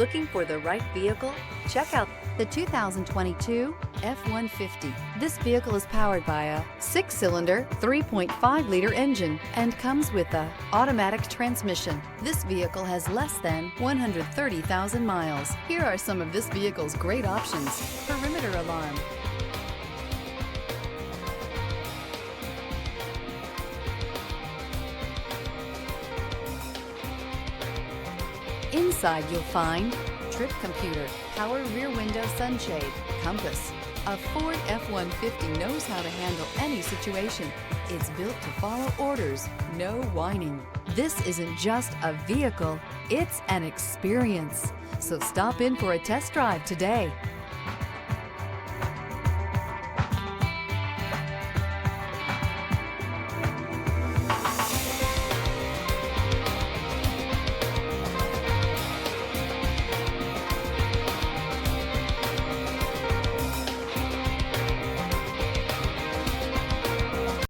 Looking for the right vehicle? Check out the 2022 F-150. This vehicle is powered by a 6-cylinder, 3.5-liter engine and comes with a automatic transmission. This vehicle has less than 130,000 miles. Here are some of this vehicle's great options: perimeter alarm, inside you'll find trip computer, power rear window sunshade, compass. A Ford F-150 knows how to handle any situation. It's built to follow orders, no whining. This isn't just a vehicle, it's an experience. So stop in for a test drive today.